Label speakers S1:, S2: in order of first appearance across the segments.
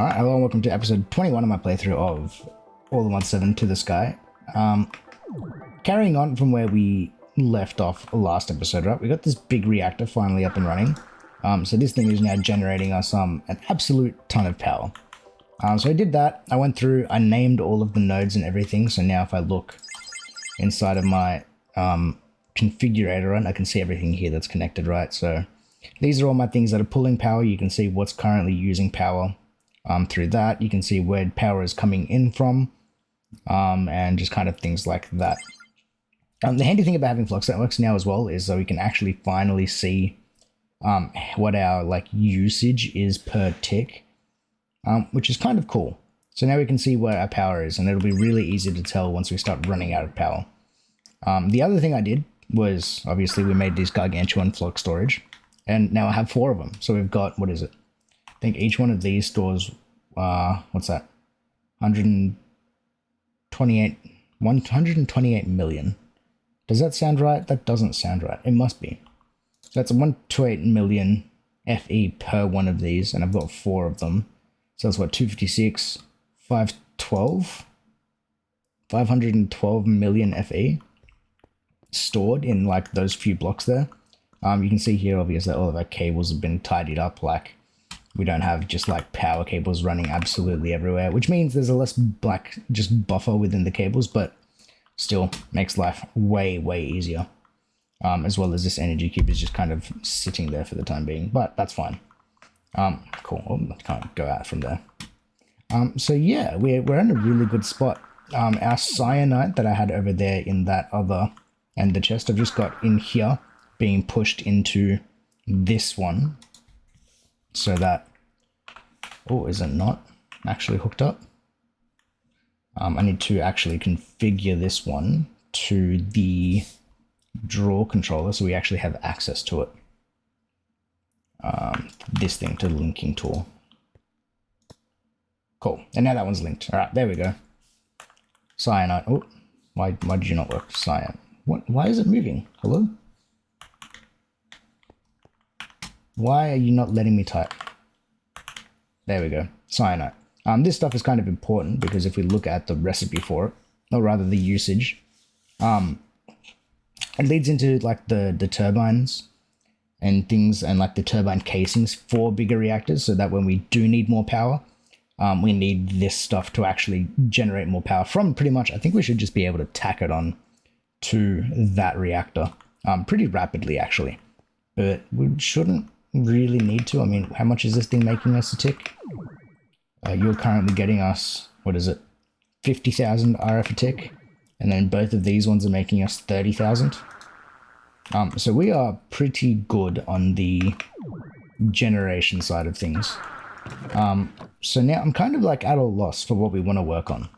S1: Alright, hello and welcome to episode 21 of my playthrough of All the 17 to the Sky. Carrying on from where we left off last episode, right? We got this big reactor finally up and running. So this thing is now generating us an absolute ton of power. So I did that. I went through, I named all of the nodes and everything. So now if I look inside of my configurator, right, I can see everything here that's connected, right? So these are all my things that are pulling power. You can see what's currently using power. Through that, you can see where power is coming in from, and just kind of things like that. The handy thing about having flux networks now as well is that we can actually finally see what our usage is per tick, which is kind of cool. So now we can see where our power is, and it'll be really easy to tell once we start running out of power. The other thing I did was, obviously, we made these gargantuan flux storage, and now I have 4 of them. So we've got, what is it? I think each one of these stores, what's that? 128 million. Does that sound right? That doesn't sound right. It must be. So that's 128 million FE per one of these, and I've got 4 of them. So that's what, 256, 512? 512 million FE stored in those few blocks there. You can see here, obviously, all of our cables have been tidied up. We don't have just power cables running absolutely everywhere, which means there's a less just buffer within the cables, but still makes life way, way easier. As well as this energy cube is just kind of sitting there for the time being, but that's fine. Cool. Oh, I can't go out from there. So yeah, we're in a really good spot. Our cyanide that I had over there in that other and the chest I've just got in here being pushed into this one. So that, oh, is it not actually hooked up? I need to actually configure this one to the draw controller so we actually have access to it. This thing to the linking tool. Cool, and now that one's linked. All right, there we go. Cyanide. Oh, why did you not work? Cyan. What? Why is it moving? Hello? Why are you not letting me type? There we go. Cyanide. This stuff is kind of important because if we look at the recipe for it, or rather the usage, it leads into the turbines and things, and the turbine casings for bigger reactors, so that when we do need more power, we need this stuff to actually generate more power from pretty much, I think we should just be able to tack it on to that reactor pretty rapidly actually, but we shouldn't really need to. I mean, how much is this thing making us a tick? You're currently getting us, what is it, 50,000 RF a tick, and then both of these ones are making us 30,000. So we are pretty good on the generation side of things. So now I'm kind of at a loss for what we want to work on.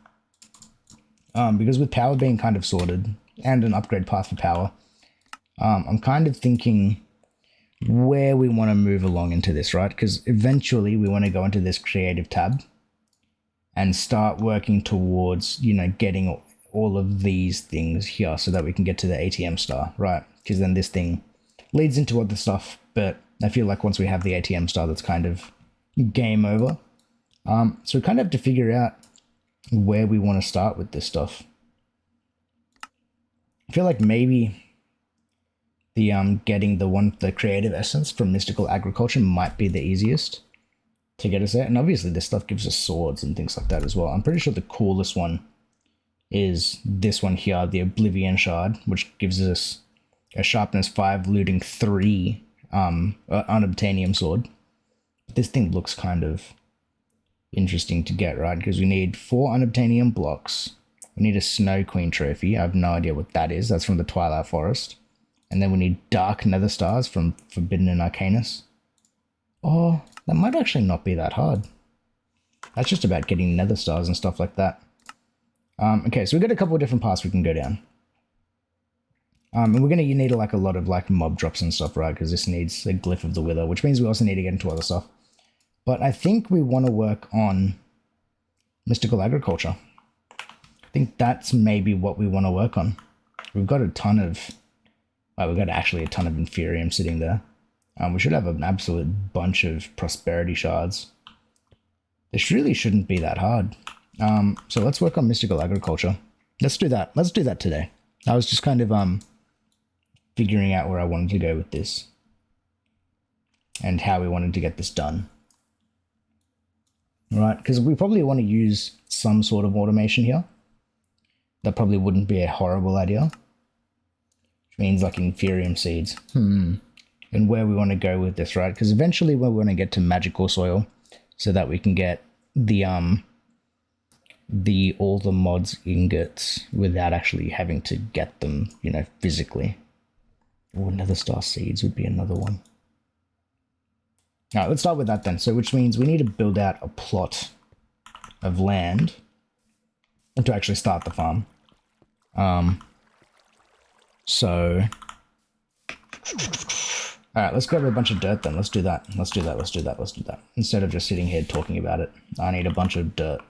S1: Because with power being kind of sorted and an upgrade path for power, I'm kind of thinking where we want to move along into this, right? Because eventually we want to go into this creative tab and start working towards, getting all of these things here so that we can get to the ATM star, right? Because then this thing leads into other stuff, but I feel like once we have the ATM star, that's kind of game over. So we kind of have to figure out where we want to start with this stuff. I feel like maybe the getting the creative essence from mystical agriculture might be the easiest to get us there. And obviously this stuff gives us swords and things like that as well. I'm pretty sure the coolest one is this one here, the Oblivion Shard, which gives us a sharpness 5, looting 3 unobtainium sword. This thing looks kind of interesting to get, right? Because we need 4 unobtainium blocks. We need a Snow Queen trophy. I have no idea what that is. That's from the Twilight Forest. And then we need Dark Nether Stars from Forbidden and Arcanus. Oh, that might actually not be that hard. That's just about getting Nether Stars and stuff like that. Okay, so we've got a couple of different paths we can go down. And we're going to need a lot of mob drops and stuff, right? Because this needs a Glyph of the Wither, which means we also need to get into other stuff. But I think we want to work on mystical agriculture. I think that's maybe what we want to work on. We've got a ton of... we've got actually a ton of Inferium sitting there. We should have an absolute bunch of Prosperity Shards. This really shouldn't be that hard. So let's work on mystical agriculture. Let's do that. Let's do that today. I was just kind of figuring out where I wanted to go with this and how we wanted to get this done. Right, because we probably want to use some sort of automation here. That probably wouldn't be a horrible idea. Which means like inferium seeds. And where we want to go with this, right? Because eventually we want to get to magical soil so that we can get the all the mods ingots without actually having to get them, you know, physically. Or nether star seeds would be another one. All right, let's start with that then. So which means we need to build out a plot of land to actually start the farm. So all right, let's grab a bunch of dirt then. Let's do that. Let's do that. Let's do that. Let's do that. Instead of just sitting here talking about it, I need a bunch of dirt.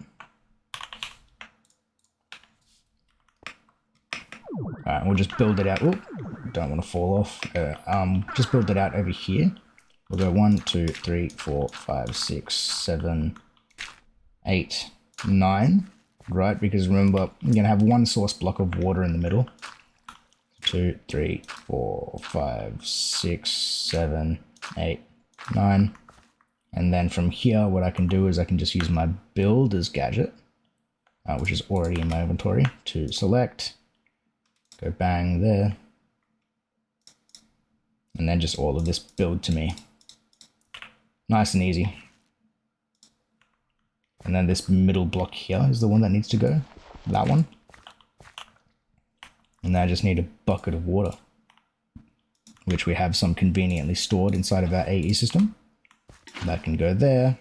S1: All right, we'll just build it out. Oop, don't want to fall off. Just build it out over here. We'll go 1, 2, 3, 4, 5, 6, 7, 8, 9. Right, because remember, you're gonna have one source block of water in the middle. 2, 3, 4, 5, 6, 7, 8, 9. And then from here, what I can do is I can just use my builder's gadget, which is already in my inventory, to select, go bang there, and then just all of this build to me. Nice and easy. And then this middle block here is the one that needs to go, that one. And then I just need a bucket of water, which we have some conveniently stored inside of our AE system. That can go there.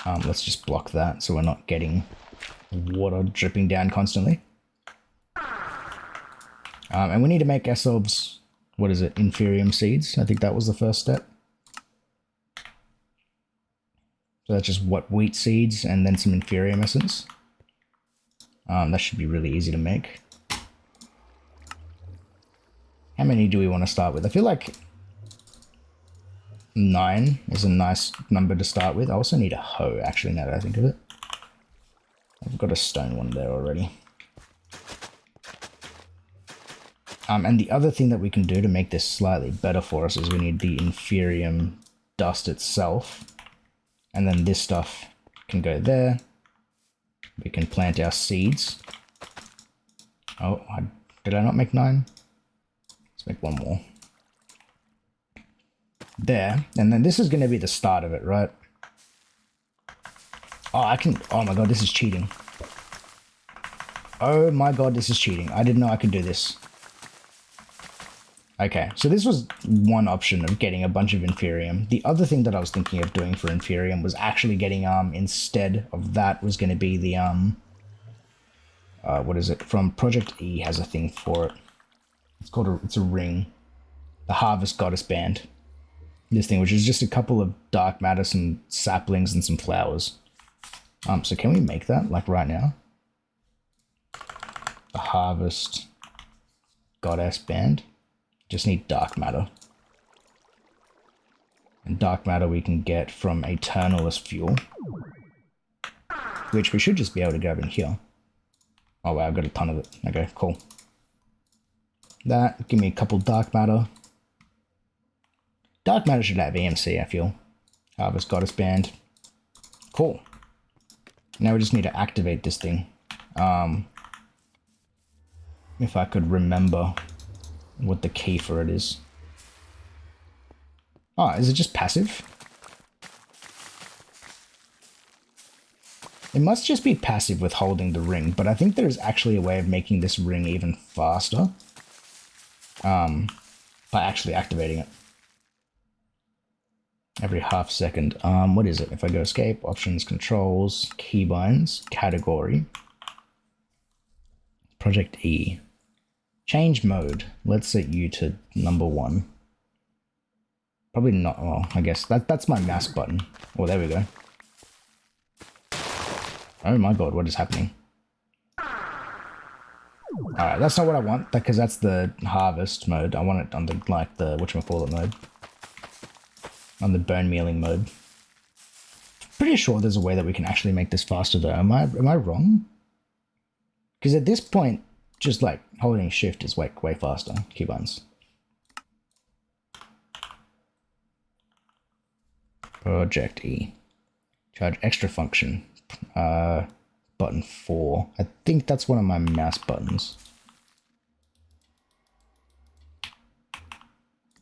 S1: Let's just block that so we're not getting water dripping down constantly. And we need to make ourselves, what is it, inferium seeds. I think that was the first step. So that's just what, wheat seeds and then some inferium essence. That should be really easy to make. How many do we want to start with? I feel like 9 is a nice number to start with. I also need a hoe, actually, now that I think of it. I've got a stone one there already. And the other thing that we can do to make this slightly better for us is we need the inferium dust itself. And then this stuff can go there. We can plant our seeds. Oh, did I not make 9? Let's make one more. There. And then this is going to be the start of it, right? Oh, I can... Oh my god, this is cheating. Oh my god, this is cheating. I didn't know I could do this. Okay, so this was one option of getting a bunch of inferium. The other thing that I was thinking of doing for inferium was actually getting, instead of that was going to be the, what is it? From Project E has a thing for it. It's called it's a ring. The Harvest Goddess Band. This thing, which is just a couple of dark matter, some saplings, and some flowers. So can we make that, like, right now? The Harvest Goddess Band. Just need dark matter. And dark matter we can get from Eternalist Fuel. Which we should just be able to grab in here. Oh wow, I've got a ton of it. Okay, cool. That, give me a couple dark matter. Dark matter should have EMC, I feel. Harvest Goddess Band. Cool. Now we just need to activate this thing. If I could remember what the key for it is. Oh, is it just passive? It must just be passive with holding the ring, but I think there's actually a way of making this ring even faster. By actually activating it. Every half second. What is it? If I go escape, options, controls, keybinds, category. Project E. Change mode. Let's set you to number 1. Probably not. Well, I guess that's my mouse button. Oh, there we go. Oh my god, what is happening? Alright, that's not what I want, because that's the harvest mode. I want it on the, like, the whatchamacallit mode. On the bone mealing mode. pretty sure there's a way that we can actually make this faster though. Am I wrong? Because at this point, just like holding shift is way faster. Keybinds. Project E. Charge extra function. Button 4. I think that's one of my mouse buttons.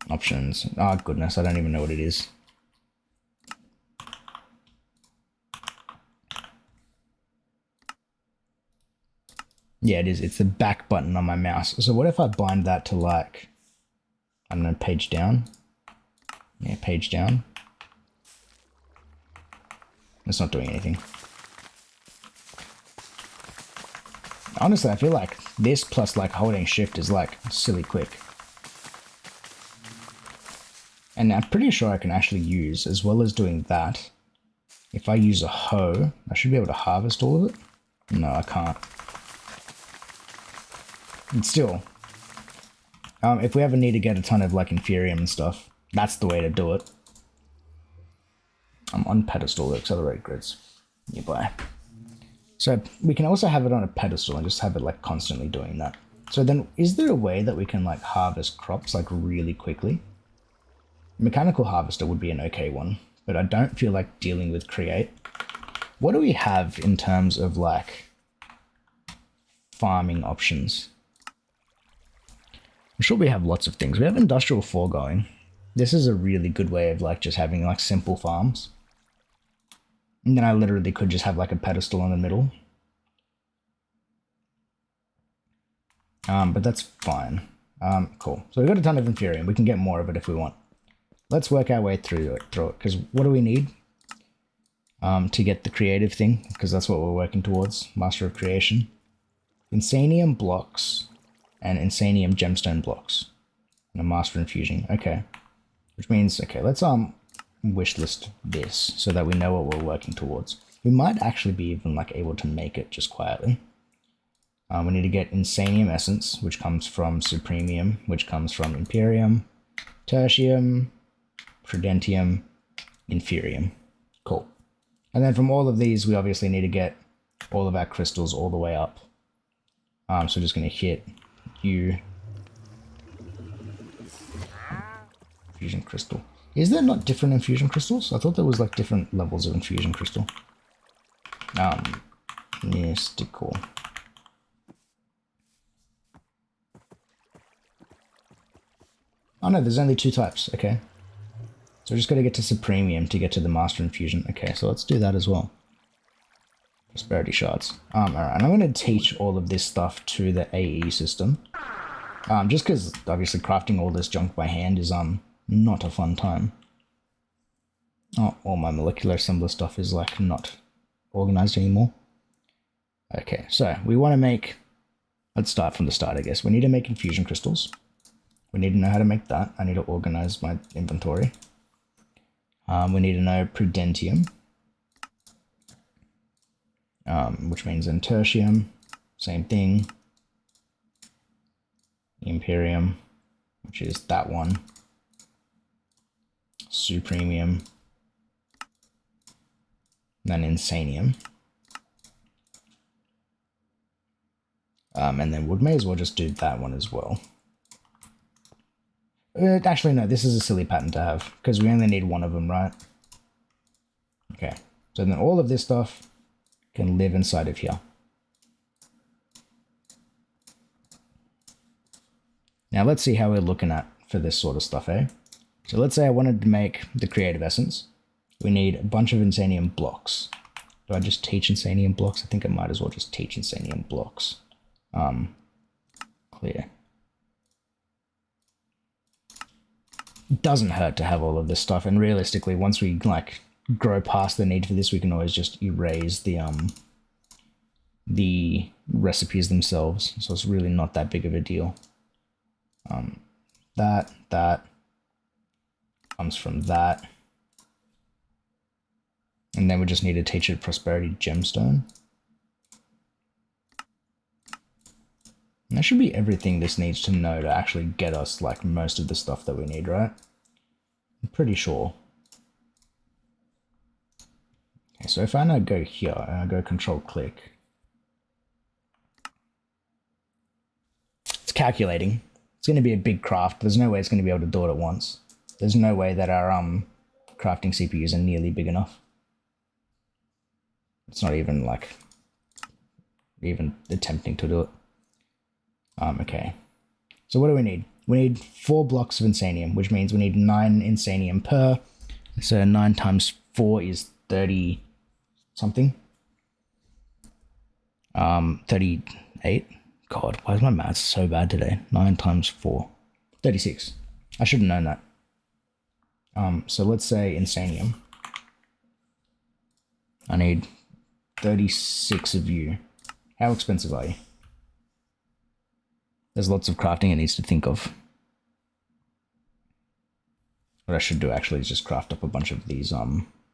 S1: Options. Oh goodness, I don't even know what it is. Yeah, it is. It's the back button on my mouse. So what if I bind that to like, I don't know, page down? Yeah, page down. It's not doing anything. Honestly, I feel like this plus like holding shift is like silly quick. And I'm pretty sure I can actually use, as well as doing that, if I use a hoe, I should be able to harvest all of it. No, I can't. And still, if we ever need to get a ton of like Inferium and stuff, that's the way to do it. I'm on pedestal, accelerate grids nearby. So we can also have it on a pedestal and just have it like constantly doing that. So then is there a way that we can like harvest crops like really quickly? Mechanical harvester would be an okay one, but I don't feel like dealing with create. What do we have in terms of like farming options? I'm sure we have lots of things. We have industrial foregoing. This is a really good way of like just having like simple farms. And then I literally could just have like a pedestal in the middle. But that's fine. Cool. So we've got a ton of Inferium. We can get more of it if we want. Let's work our way through it, because what do we need to get the creative thing? Because that's what we're working towards. Master of Creation. Insanium blocks and Insanium gemstone blocks. And a Master Infusion. Okay. Which means, okay, let's wishlist this so that we know what we're working towards. We might actually be even like able to make it just quietly. We need to get Insanium Essence, which comes from Supremium, which comes from Imperium, Tertium, Prudentium, Inferium. Cool. And then from all of these, we obviously need to get all of our crystals all the way up. So we're just going to hit U. Fusion crystal. Is there not different infusion crystals? I thought there was like different levels of infusion crystal. Mystical. Oh no, there's only 2 types. Okay. So we're just got to get to Supremium to get to the Master Infusion. Okay, so let's do that as well. Prosperity shards. Alright, and I'm going to teach all of this stuff to the AE system. Just because obviously crafting all this junk by hand is not a fun time. Oh, all my molecular assembler stuff is like not organized anymore. Okay, so we want to make, let's start from the start, I guess. We need to make infusion crystals. We need to know how to make that. I need to organize my inventory. We need to know Prudentium, which means in Tertium, same thing. Imperium, which is that one. Supremium. Then Insanium. And then we may as well just do that one as well. Actually, no, this is a silly pattern to have, because we only need one of them, right? Okay, so then all of this stuff can live inside of here. Now let's see how we're looking at for this sort of stuff, eh? So let's say I wanted to make the creative essence. We need a bunch of Insanium blocks. Do I just teach Insanium blocks? I think I might as well just teach Insanium blocks. Clear. It doesn't hurt to have all of this stuff, and realistically, once we like grow past the need for this, we can always just erase the recipes themselves. So it's really not that big of a deal. That comes from that. And then we just need to teach it Prosperity Gemstone. And that should be everything this needs to know to actually get us like most of the stuff that we need, right? I'm pretty sure. Okay, so if I now go here and I go control click, it's calculating. It's going to be a big craft. There's no way it's going to be able to do it at once. There's no way that our crafting CPUs are nearly big enough. It's not even like even attempting to do it. Okay. So what do we need? We need 4 blocks of insanium, which means we need 9 insanium per. So 9 times 4 is 30 something. 38. God, why is my maths so bad today? 9 times 4. 36. I should have known that. So let's say insanium. I need 36 of you. How expensive are you? There's lots of crafting it needs to think of. What I should do actually is just craft up a bunch of these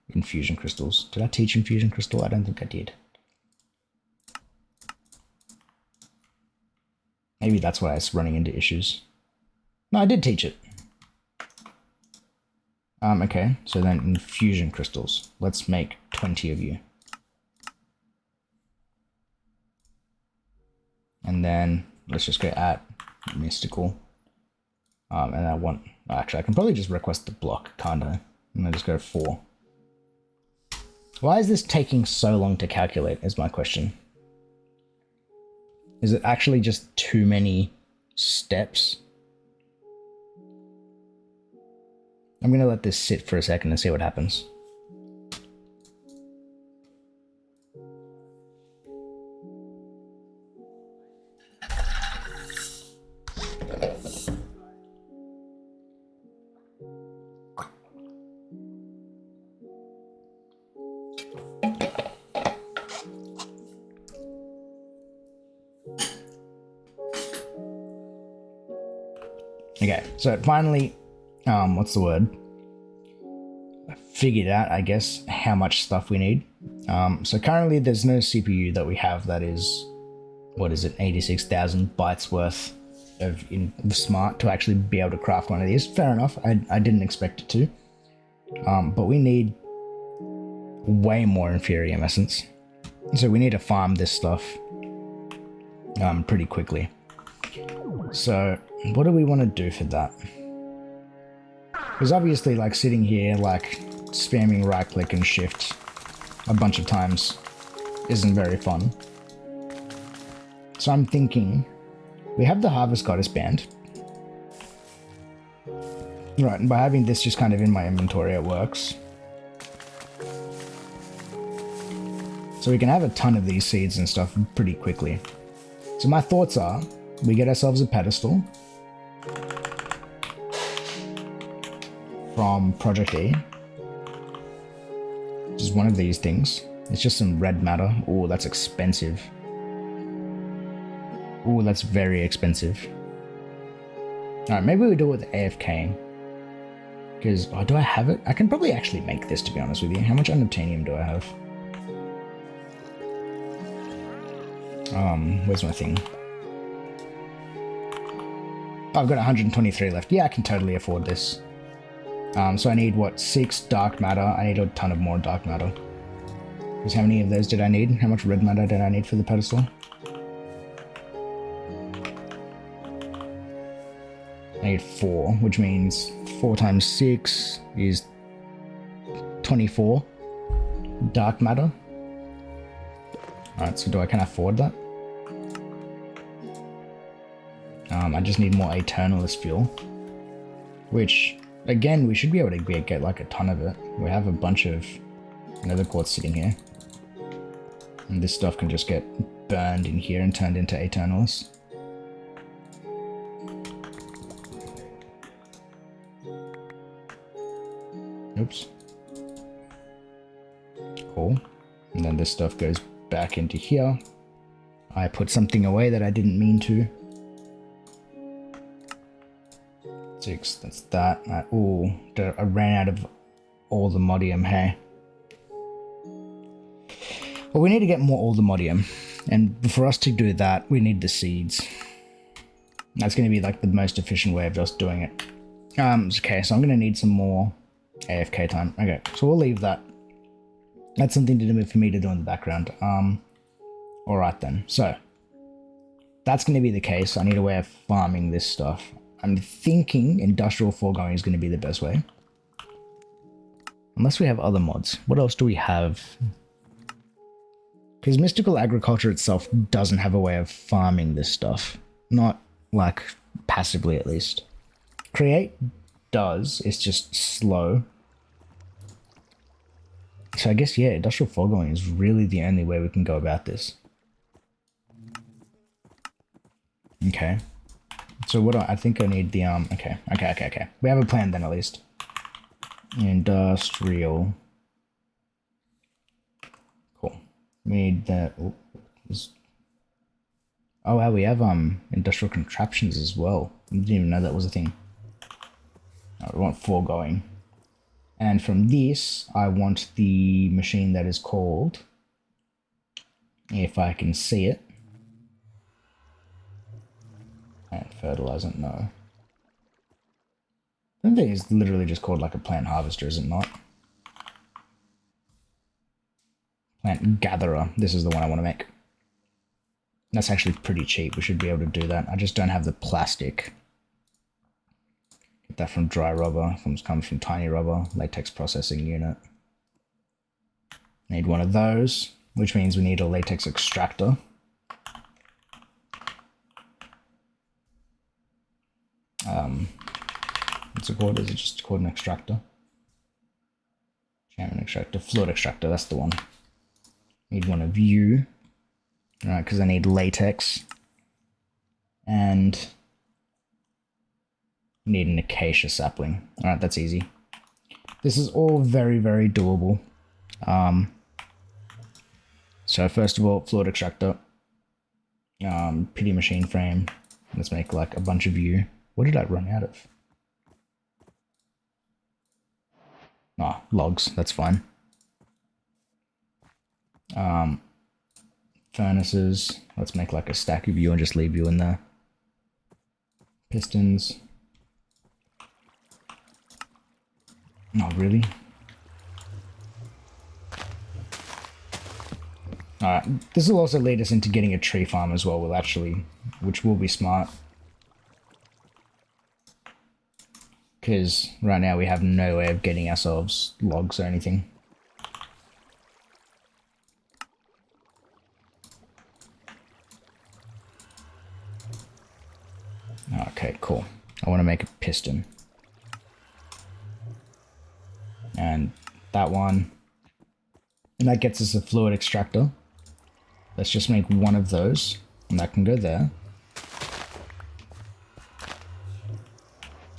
S1: infusion crystals. Did I teach infusion crystal? I don't think I did. Maybe that's why I was running into issues. No, I did teach it. Okay, so then infusion crystals. Let's make 20 of you. And then let's just go at mystical. And I want, actually I can probably just request the block, can't I? And then just go 4. Why is this taking so long to calculate is my question. Is it actually just too many steps? I'm going to let this sit for a second and see what happens. Okay, so it finally, what's the word? I figured out, I guess, how much stuff we need. So currently there's no CPU that we have that is, what is it, 86,000 bytes worth of smart to actually be able to craft one of these. Fair enough, I didn't expect it to. But we need way more Inferium Essence. So we need to farm this stuff pretty quickly. So what do we want to do for that? Because obviously, like, sitting here, like, spamming right click and shift a bunch of times isn't very fun. So I'm thinking, we have the Harvest Goddess band. Right, and by having this just kind of in my inventory, it works. So we can have a ton of these seeds and stuff pretty quickly. So my thoughts are, we get ourselves a pedestal from Project E. Just one of these things. It's just some red matter. Oh, that's expensive. Oh, that's very expensive. Alright, maybe we do it with AFK. Because, oh, do I have it? I can probably actually make this, to be honest with you. How much unobtainium do I have? Where's my thing? Oh, I've got 123 left. Yeah, I can totally afford this. So I need, what, 6 dark matter. I need a ton of more dark matter. Because how many of those did I need? How much red matter did I need for the pedestal? I need 4, which means 4 times 6 is 24 dark matter. Alright, so can I afford that? I just need more Eternalist fuel. Which, again, we should be able to get like a ton of it. We have a bunch of nether quartz sitting here. And this stuff can just get burned in here and turned into Eternalist. Oops. Cool. And then this stuff goes back into here. I put something away that I didn't mean to. 6, that's that. Oh, I ran out of all the modium, hey. Well, we need to get more all the modium. And for us to do that, we need the seeds. That's going to be like the most efficient way of us doing it. Okay, so I'm going to need some more AFK time. Okay, so we'll leave that. That's something for me to do in the background. All right then. So that's going to be the case. I need a way of farming this stuff. I'm thinking industrial foregoing is going to be the best way. Unless we have other mods. What else do we have? Because mystical agriculture itself doesn't have a way of farming this stuff. Not, like, passively at least. Create does, it's just slow. So I guess, yeah, industrial foregoing is really the only way we can go about this. Okay. So what I think I need the, okay. We have a plan then at least. Industrial. Cool. We need that. Oh wow, we have industrial contraptions as well. I didn't even know that was a thing. Oh, we want foregoing. And from this, I want the machine that is called, if I can see it. And fertilizer, no. I think it's literally just called like a plant harvester, is it not? Plant gatherer. This is the one I want to make. That's actually pretty cheap. We should be able to do that. I just don't have the plastic. Get that from dry rubber. Comes from tiny rubber. Latex processing unit. Need one of those, which means we need a latex extractor. What's it called? Is it just called an extractor? Chairman extractor, fluid extractor, that's the one. Need one of you. Alright, because I need latex. And need an acacia sapling. Alright, that's easy. This is all very, very doable. So first of all, fluid extractor. Pity machine frame. Let's make like a bunch of you. What did I run out of? Ah, logs, that's fine. Furnaces, let's make like a stack of you and just leave you in there. Pistons. Oh, really? Alright, this will also lead us into getting a tree farm as well, which will be smart. Because right now we have no way of getting ourselves logs or anything. Okay, cool. I want to make a piston. And that one. And that gets us a fluid extractor. Let's just make one of those. And that can go there.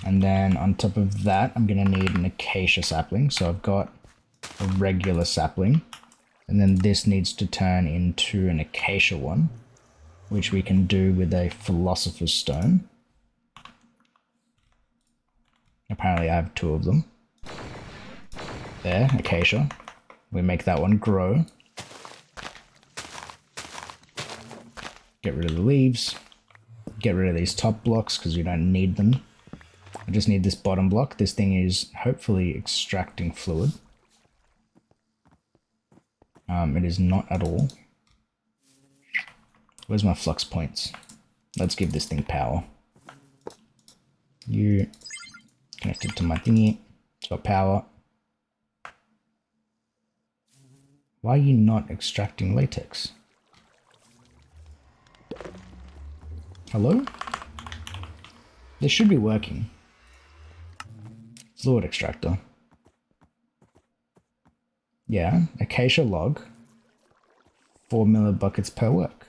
S1: And then on top of that, I'm going to need an acacia sapling. So I've got a regular sapling. And then this needs to turn into an acacia one, which we can do with a philosopher's stone. Apparently I have two of them. There, acacia. We make that one grow. Get rid of the leaves. Get rid of these top blocks because we don't need them. I just need this bottom block. This thing is hopefully extracting fluid. It is not at all. Where's my flux points? Let's give this thing power. You connected to my thingy. It's got power. Why are you not extracting latex? Hello? This should be working. Fluid extractor. Yeah, acacia log. 4 millibuckets per work.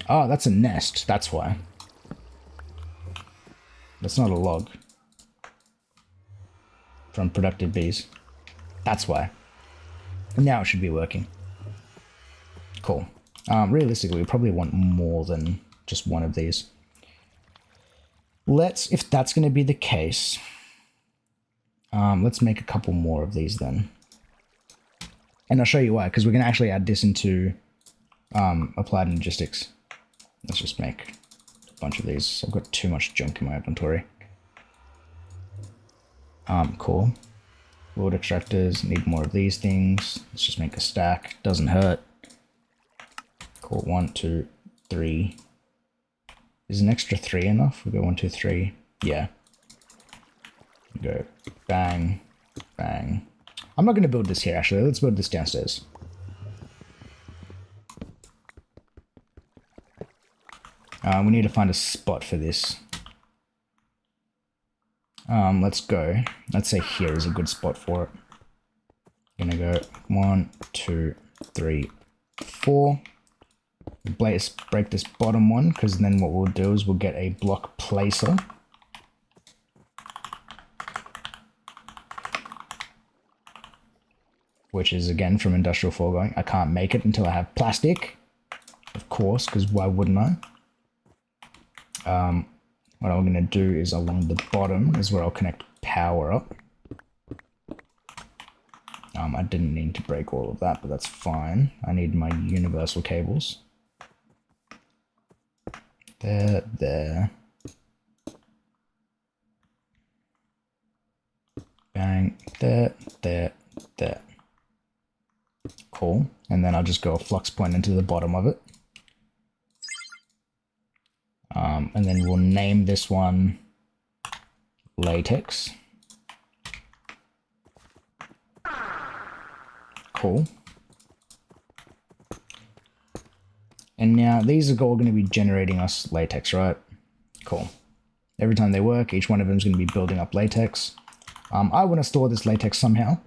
S1: Oh, that's a nest. That's why. That's not a log. From productive bees. That's why. And now it should be working. Cool. Realistically, we probably want more than just one of these. If that's going to be the case, let's make a couple more of these then. And I'll show you why, because we're going to actually add this into applied logistics. Let's just make a bunch of these. I've got too much junk in my inventory. Cool. Wood extractors, need more of these things. Let's just make a stack, doesn't hurt. Cool, 1, 2, 3. Is an extra 3 enough? We go 1, 2, 3. Yeah. We go bang, bang. I'm not going to build this here actually, let's build this downstairs. We need to find a spot for this. Let's go. Let's say here is a good spot for it. I'm gonna go 1, 2, 3, 4. Break this bottom one, because then what we'll do is we'll get a block placer. Which is again from Industrial Foregoing. I can't make it until I have plastic. Of course, because why wouldn't I? What I'm going to do is along the bottom is where I'll connect power up. I didn't need to break all of that, but that's fine. I need my universal cables. There, there. Bang, there, there, there. Cool. And then I'll just go a flux point into the bottom of it. And then we'll name this one Latex. Cool. And now these are all going to be generating us latex, right? Cool. Every time they work, each one of them is going to be building up latex. I want to store this latex somehow.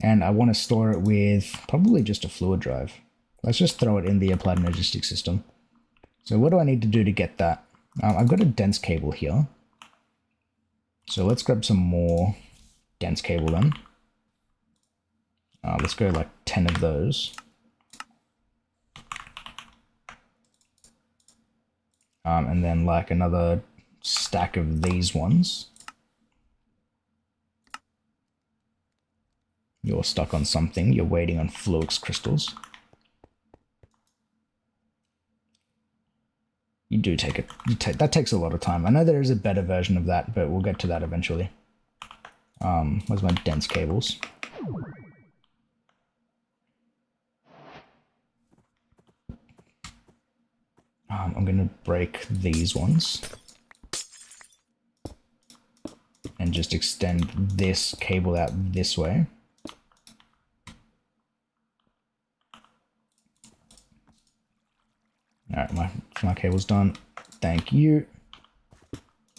S1: And I want to store it with probably just a fluid drive. Let's just throw it in the applied energistic system. So what do I need to do to get that? I've got a dense cable here. So let's grab some more dense cable then. Let's go like 10 of those. And then like another stack of these ones. You're stuck on something. You're waiting on Fluix crystals. You do take it. That takes a lot of time. I know there is a better version of that, but we'll get to that eventually. Where's my dense cables? I'm going to break these ones. And just extend this cable out this way. Alright, my cable's done. Thank you.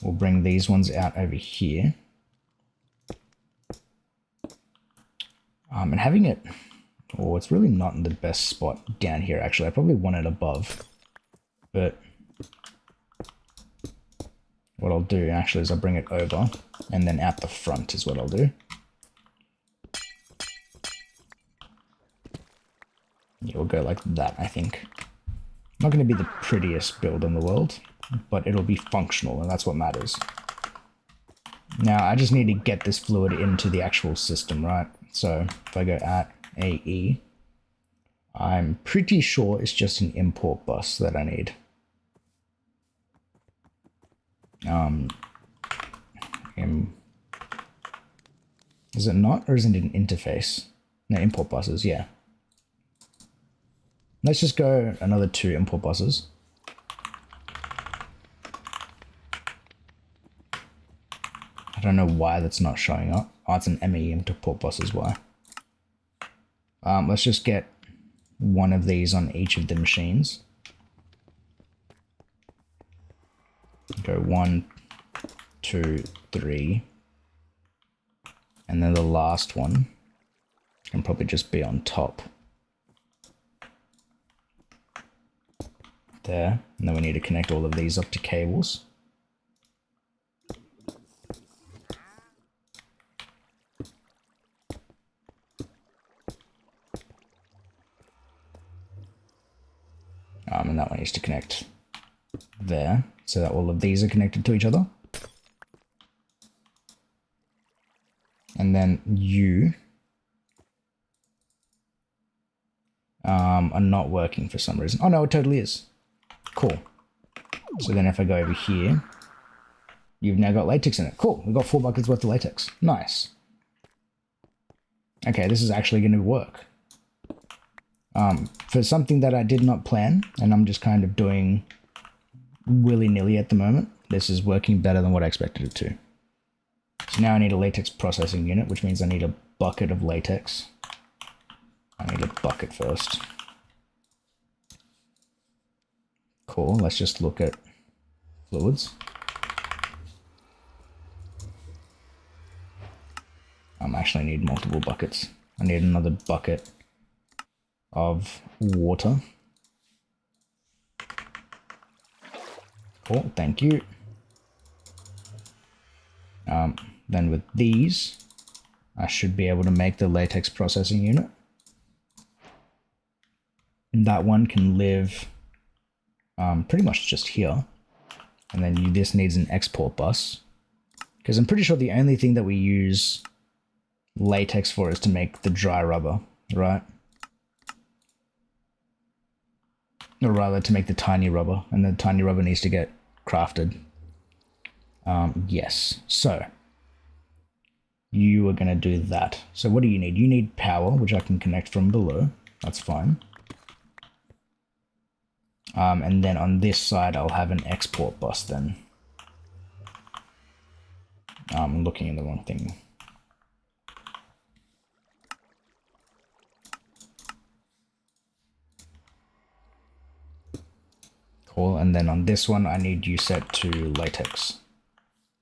S1: We'll bring these ones out over here. And having it... Oh, it's really not in the best spot down here, actually. I probably want it above. But... what I'll do, actually, is I'll bring it over. And then out the front is what I'll do. Yeah, we'll go like that, I think. Not going to be the prettiest build in the world, but it'll be functional, and that's what matters. Now, I just need to get this fluid into the actual system, right? So, if I go at AE, I'm pretty sure it's just an import bus that I need. Is it not, or is it an interface? No, import buses, yeah. Let's just go another 2 import buses. I don't know why that's not showing up. Oh, it's an ME import bus is why. Let's just get one of these on each of the machines. Go 1, 2, 3. And then the last one can probably just be on top. There, and then we need to connect all of these up to cables. And that one needs to connect there, so that all of these are connected to each other. And then you are not working for some reason. Oh no, it totally is. Cool. So then if I go over here, you've now got latex in it. Cool, we've got 4 buckets worth of latex. Nice. Okay, this is actually going to work. For something that I did not plan, and I'm just kind of doing willy-nilly at the moment, this is working better than what I expected it to. So now I need a latex processing unit, which means I need a bucket of latex. I need a bucket first. Cool, let's just look at fluids. Actually need multiple buckets. I need another bucket of water. Cool, thank you. Then with these, I should be able to make the latex processing unit. And that one can live pretty much just here. And then this needs an export bus. Because I'm pretty sure the only thing that we use latex for is to make the dry rubber, right? Or rather to make the tiny rubber, and the tiny rubber needs to get crafted. Yes, so you are going to do that. So what do you need? You need power, which I can connect from below. That's fine. And then on this side, I'll have an export bus then. I'm looking at the wrong thing. Cool, and then on this one, I need you set to latex.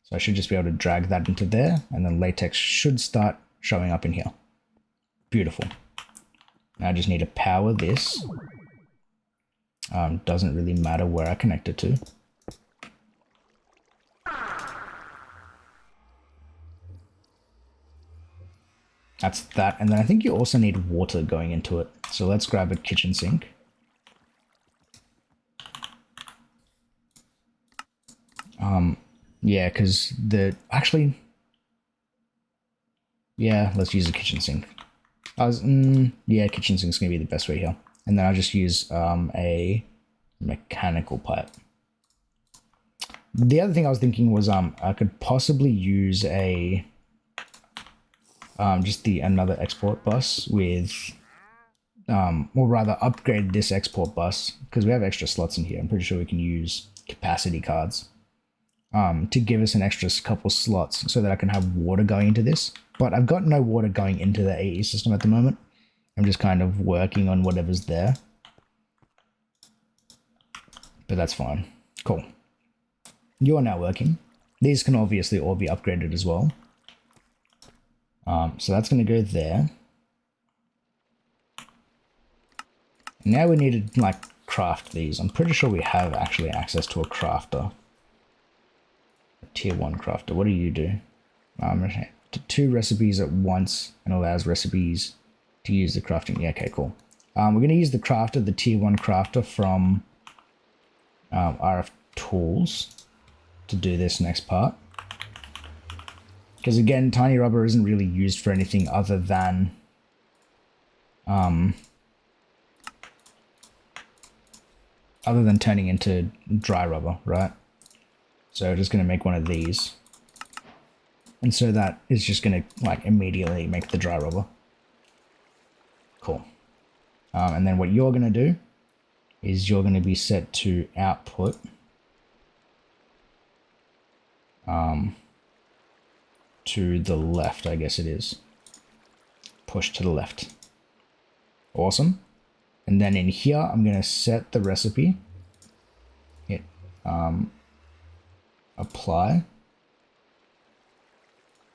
S1: So I should just be able to drag that into there, and then latex should start showing up in here. Beautiful. Now I just need to power this. Doesn't really matter where I connect it to. That's that, and then I think you also need water going into it. So let's grab a kitchen sink. Yeah, because yeah, let's use a kitchen sink. Yeah, kitchen sink's gonna be the best way here. And then I'll just use a mechanical pipe. The other thing I was thinking was I could possibly use a another export bus with or rather upgrade this export bus, because we have extra slots in here. I'm pretty sure we can use capacity cards to give us an extra couple slots so that I can have water going into this. But I've got no water going into the AE system at the moment. I'm just kind of working on whatever's there. But that's fine. Cool. You're now working. These can obviously all be upgraded as well. So that's going to go there. Now we need to like craft these. I'm pretty sure we have actually access to a crafter. A tier 1 crafter. What do you do? 2 recipes at once and allows recipes to use the crafting. Yeah, okay, cool. We're going to use the crafter, the tier 1 crafter from RF Tools to do this next part. Because again, tiny rubber isn't really used for anything other than turning into dry rubber, right? So we're just going to make one of these. And so that is just going to like immediately make the dry rubber. Cool. And then what you're going to do is you're going to be set to output. To the left, I guess it is. Push to the left. Awesome. And then in here, I'm going to set the recipe. Hit apply.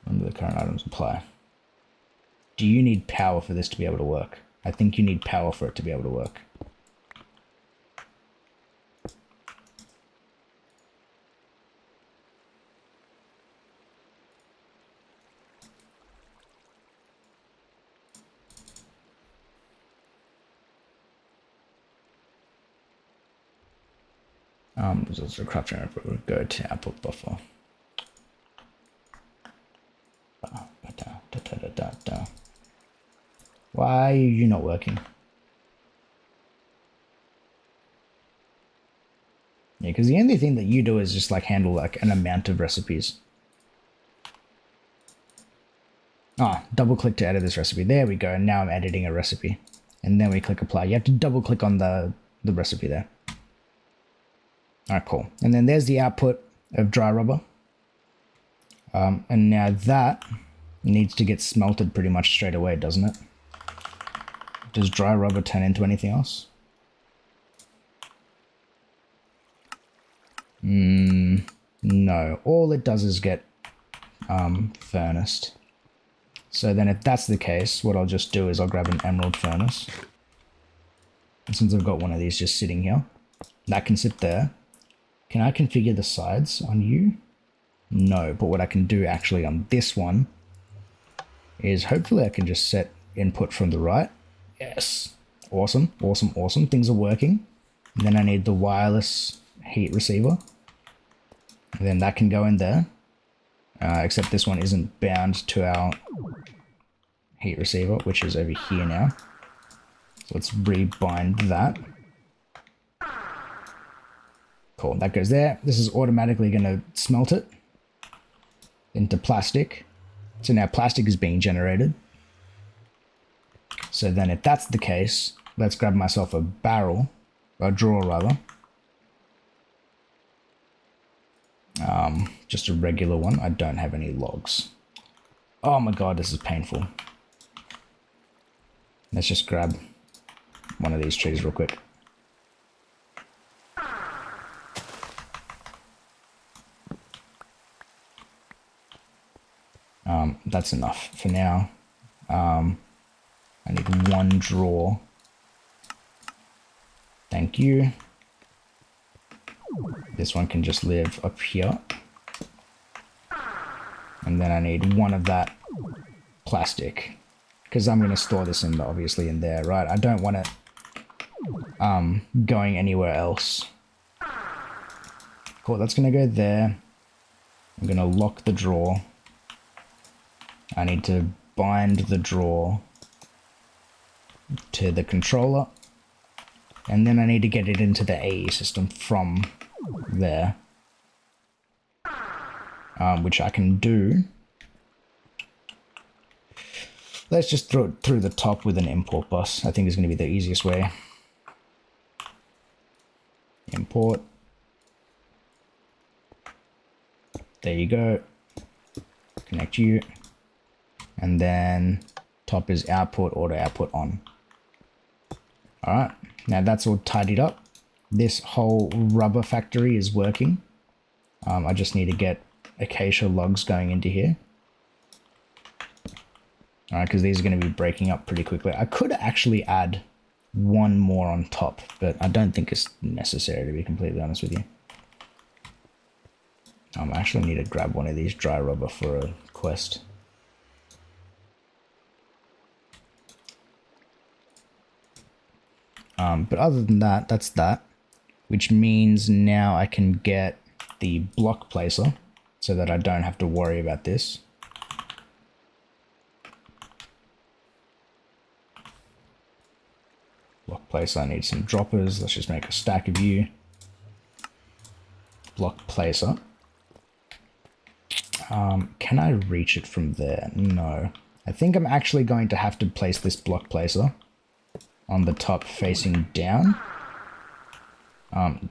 S1: Remember the current items, apply. Do you need power for this to be able to work? I think you need power for it to be able to work. There's also a crafting output. We'll go to output buffer. Why are you not working? Yeah, because the only thing that you do is just like handle like an amount of recipes. double click to edit this recipe. There we go. And now I'm editing a recipe. And then we click apply. You have to double click on the recipe there. All right, cool. And then there's the output of dry rubber. And now that needs to get smelted pretty much straight away, doesn't it? Does dry rubber turn into anything else? No. All it does is get furnace. So then if that's the case, what I'll just do is I'll grab an emerald furnace. And since I've got one of these just sitting here, that can sit there. Can I configure the sides on you? No, but what I can do actually on this one is hopefully I can just set input from the right. Yes. Awesome, awesome, awesome. Things are working. And then I need the wireless heat receiver. And then that can go in there. Except this one isn't bound to our heat receiver, which is over here now. So let's rebind that. Cool, that goes there. This is automatically going to smelt it into plastic. So now plastic is being generated. So then if that's the case, let's grab myself a barrel, or a drawer rather. Just a regular one. I don't have any logs. Oh my god, this is painful. Let's just grab one of these trees real quick. That's enough for now. I need one drawer. Thank you. This one can just live up here. And then I need one of that plastic. Because I'm going to store this in, obviously, in there, right? I don't want it going anywhere else. Cool, that's going to go there. I'm going to lock the drawer. I need to bind the drawer to the controller. And then I need to get it into the AE system from there. Which I can do. Let's just throw it through the top with an import bus. I think it's going to be the easiest way. Import. There you go. Connect you. And then top is output, auto output on. Alright, now that's all tidied up. This whole rubber factory is working. I just need to get acacia logs going into here. Alright, because these are going to be breaking up pretty quickly. I could actually add one more on top, but I don't think it's necessary, to be completely honest with you. I actually need to grab one of these dry rubber for a quest. But other than that, that's that. Which means now I can get the block placer so that I don't have to worry about this. Block placer, I need some droppers. Let's just make a stack of you. Block placer. Can I reach it from there? No. I think I'm actually going to have to place this block placer on the top facing down.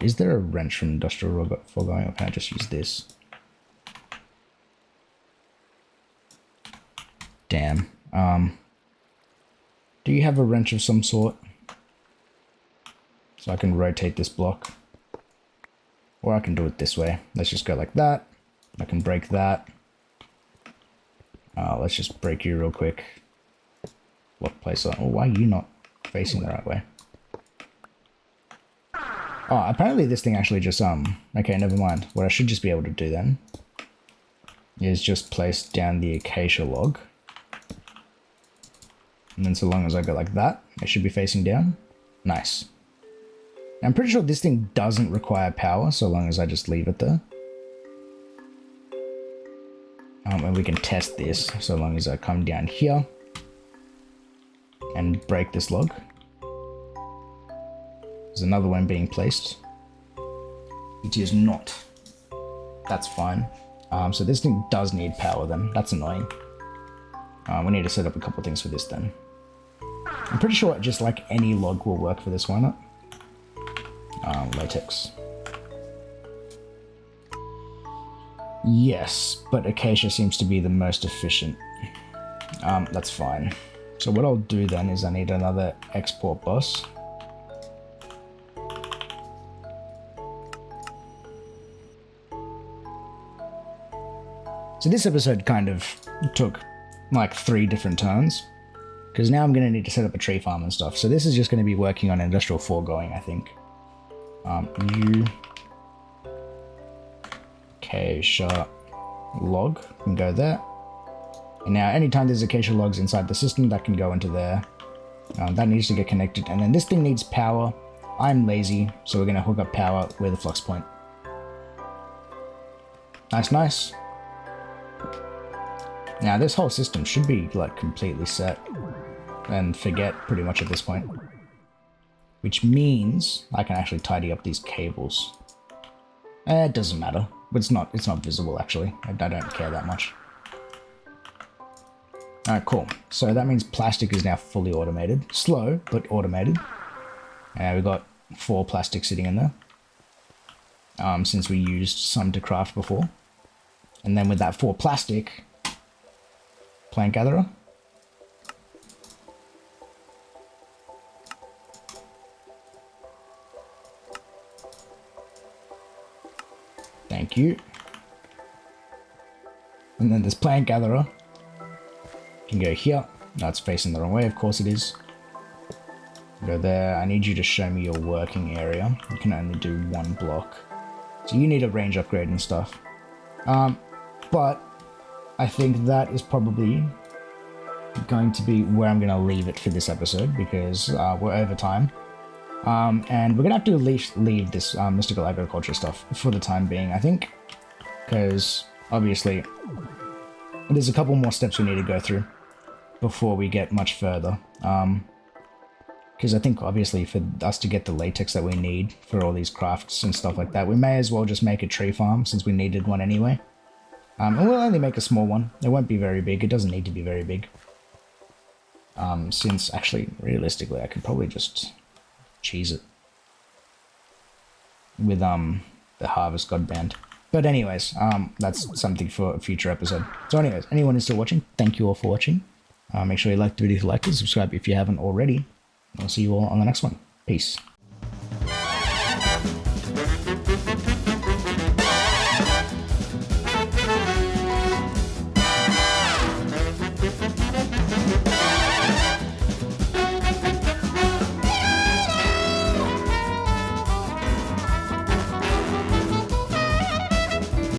S1: Is there a wrench from Industrial Foregoing, or can I just use this? Damn. Do you have a wrench of some sort? So I can rotate this block. Or I can do it this way. Let's just go like that. I can break that. Let's just break you real quick. Block placer. Oh, why are you not facing the right way? Oh, apparently this thing actually just, okay, never mind. What I should just be able to do then is just place down the acacia log. And then so long as I go like that, it should be facing down. Nice. I'm pretty sure this thing doesn't require power, so long as I just leave it there. And we can test this, so long as I come down here and break this log. There's another one being placed. It is not. That's fine. So this thing does need power then. That's annoying. We need to set up a couple things for this then. I'm pretty sure just like any log will work for this, why not? Latex. Yes, but acacia seems to be the most efficient. That's fine. So what I'll do then is I need another export bus. So this episode kind of took like 3 different turns, because now I'm going to need to set up a tree farm and stuff. So this is just going to be working on industrial foregoing, I think. Acacia log can go there. And now anytime there's acacia logs inside the system, that can go into there. That needs to get connected. And then this thing needs power. I'm lazy, so we're going to hook up power with a flux point. Nice, nice. Now this whole system should be like completely set and forget pretty much at this point. Which means I can actually tidy up these cables. It doesn't matter. It's not visible actually. I don't care that much. Alright, cool. So that means plastic is now fully automated. Slow, but automated. We've got 4 plastic sitting in there. Since we used some to craft before. And then with that 4 plastic, plant gatherer. Thank you. And then this plant gatherer can go here. No, it's facing the wrong way, of course it is. Go there. I need you to show me your working area. You can only do 1 block. So you need a range upgrade and stuff. But I think that is probably going to be where I'm going to leave it for this episode, because we're over time. And we're going to have to leave this mystical agriculture stuff for the time being, I think. Because, obviously, there's a couple more steps we need to go through before we get much further. Because I think, obviously, for us to get the latex that we need for all these crafts and stuff like that, we may as well just make a tree farm, since we needed one anyway. And we'll only make a small one. It won't be very big. It doesn't need to be very big. Since, actually, realistically, I could probably just cheese it with the Harvest God band. But anyways, that's something for a future episode. So anyways, anyone who's still watching, thank you all for watching. Make sure you like the video if you liked it, subscribe if you haven't already. I'll see you all on the next one. Peace.